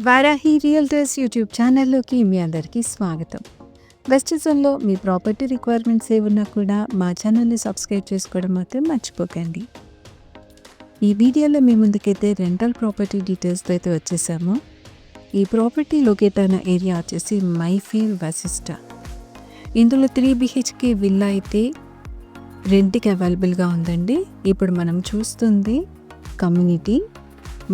Varahi realtors YouTube ఛానల్లోకి మీ అందరికీ స్వాగతం. వెస్ట్ జోన్లో మీ ప్రాపర్టీ రిక్వైర్మెంట్స్ ఏమున్నా కూడా మా ఛానల్ని సబ్స్క్రైబ్ చేసుకోవడం మాత్రం మర్చిపోకండి. ఈ వీడియోలో మీ ముందుకైతే రెంటల్ ప్రాపర్టీ డీటెయిల్స్తో అయితే వచ్చేసాము. ఈ ప్రాపర్టీ లొకేట్ అయిన ఏరియా వచ్చేసి మైఫేర్ వశిష్ట. ఇందులో 3 BHK విల్లా అయితే రెంట్కి అవైలబుల్గా ఉందండి. ఇప్పుడు మనం చూస్తుంది కమ్యూనిటీ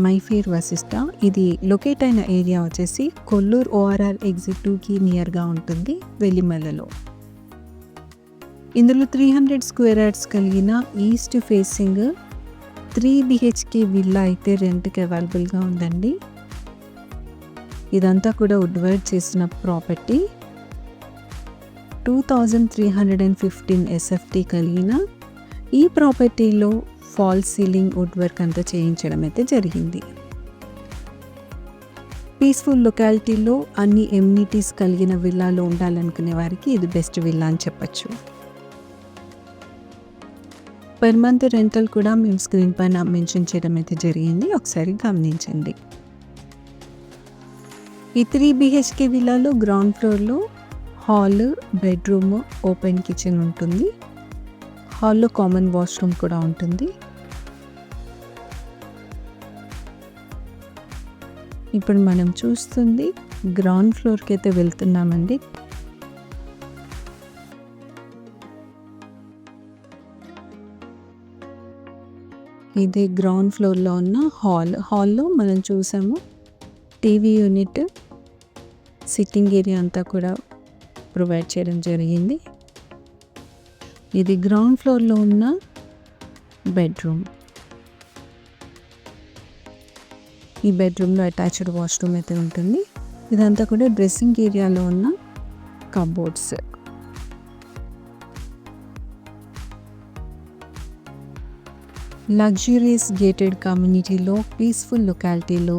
మైఫేర్ వశిష్ట. ఇది లొకేట్ అయిన ఏరియా వచ్చేసి కొల్లూరు ORR ఎగ్జిట్ 2కి నియర్గా ఉంటుంది, వెల్లిమల్లలో. ఇందులో 300 స్క్వేర్ యార్డ్స్ కలిగిన ఈస్ట్ ఫేసింగ్ 3 BHK విల్లా అయితే రెంట్కి అవైలబుల్గా ఉందండి. ఇదంతా కూడా వుడ్ వర్క్ చేసిన ప్రాపర్టీ. 2315 SFT కలిగిన ఈ ప్రాపర్టీలో ఫాల్ సీలింగ్ వుడ్ వర్క్ అంతా చేయించడం అయితే జరిగింది. పీస్ఫుల్ లొకాలిటీలో అన్ని ఎమ్యూనిటీస్ కలిగిన విల్లాలో ఉండాలనుకునే వారికి ఇది బెస్ట్ విల్లా అని చెప్పచ్చు. పర్ మంత్ రెంటల్ కూడా మేము స్క్రీన్ పైన మెన్షన్ చేయడం అయితే జరిగింది, ఒకసారి గమనించండి. ఈ 3 BHK విల్లాలో గ్రౌండ్ ఫ్లోర్లో హాల్, బెడ్రూమ్, ఓపెన్ కిచెన్ ఉంటుంది. హాల్లో కామన్ వాష్రూమ్ కూడా ఉంటుంది. ఇప్పుడు మనం చూస్తుంది గ్రౌండ్ ఫ్లోర్కి అయితే వెళ్తున్నామండి. ఇది గ్రౌండ్ ఫ్లోర్లో ఉన్న హాల్లో మనం చూసాము టీవీ యూనిట్, సిట్టింగ్ ఏరియా అంతా కూడా ప్రొవైడ్ చేయడం జరిగింది. ఇది గ్రౌండ్ ఫ్లోర్లో ఉన్న బెడ్రూమ్. ఈ బెడ్రూమ్లో అటాచ్డ్ వాష్రూమ్ అయితే ఉంటుంది. ఇదంతా కూడా డ్రెస్సింగ్ ఏరియాలో ఉన్న కబోర్డ్స్. లగ్జూరియస్ గేటెడ్ కమ్యూనిటీలో పీస్ఫుల్ లొకాలిటీలో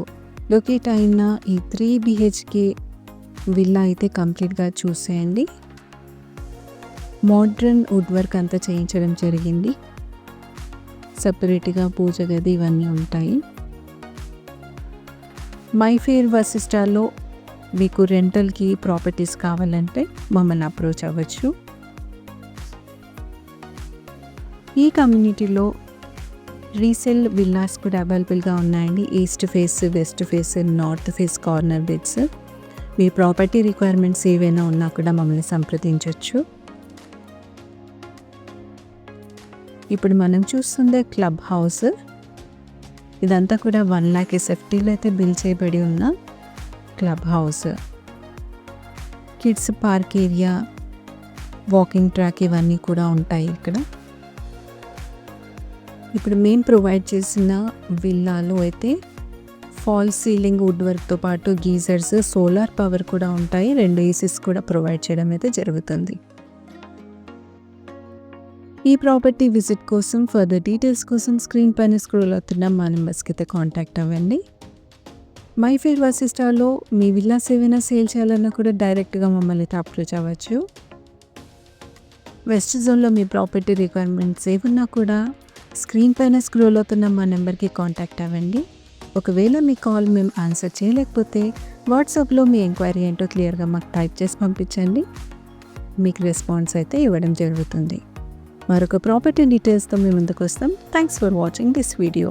లొకేట్ అయిన ఈ 3 BHK విల్లా అయితే కంప్లీట్గా చూసేయండి. మోడ్రన్ వుడ్ వర్క్ అంతా చేయించడం జరిగింది. సపరేట్గా పూజ గది ఇవన్నీ ఉంటాయి. మైఫేర్ వశిష్టాలో మీకు రెంటల్కి ప్రాపర్టీస్ కావాలంటే మమ్మల్ని అప్రోచ్ అవ్వచ్చు. ఈ కమ్యూనిటీలో రీసేల్ విల్లాస్ కూడా అవైలబుల్గా ఉన్నాయండి. East face, west face, north face corner bits. మీ ప్రాపర్టీ రిక్వైర్మెంట్స్ ఏవైనా ఉన్నా కూడా మమ్మల్ని సంప్రదించవచ్చు. ఇప్పుడు మనం చూస్తుందే క్లబ్ హౌస్. ఇదంతా కూడా 1 lakh SFTలో అయితే బిల్ చేయబడి ఉన్న club house. Kids park area, walking track ఇవన్నీ కూడా ఉంటాయి ఇక్కడ. ఇప్పుడు మేము ప్రొవైడ్ చేసిన విల్లాలో అయితే ఫాల్ సీలింగ్ వుడ్ వర్క్తో పాటు గీజర్స్, సోలార్ పవర్ కూడా ఉంటాయి. 2 ACs కూడా ప్రొవైడ్ చేయడం అయితే జరుగుతుంది. ఈ ప్రాపర్టీ విజిట్ కోసం, ఫర్దర్ డీటెయిల్స్ కోసం స్క్రీన్ పైన స్క్రోల్ అవుతున్న మా నెంబర్స్కి అయితే కాంటాక్ట్ అవ్వండి. మైఫేర్ వశిష్టాలో మీ విల్లాస్ ఏవైనా సేల్ చేయాలన్నా కూడా డైరెక్ట్గా మమ్మల్ని అప్రోచ్ అవ్వచ్చు. వెస్ట్ జోన్లో మీ ప్రాపర్టీ రిక్వైర్మెంట్స్ ఏమున్నా కూడా స్క్రీన్ పైన స్క్రోల్ అవుతున్న మా నెంబర్కి కాంటాక్ట్ అవ్వండి. ఒకవేళ మీ కాల్ మేము ఆన్సర్ చేయలేకపోతే వాట్సాప్లో మీ ఎంక్వైరీ ఏంటో క్లియర్గా మాకు టైప్ చేసి పంపించండి. మీకు రెస్పాన్స్ అయితే ఇవ్వడం జరుగుతుంది. మరొక ప్రాపర్టీ డీటెయిల్స్తో మేము ముందుకు వస్తాం. Thanks for watching this video.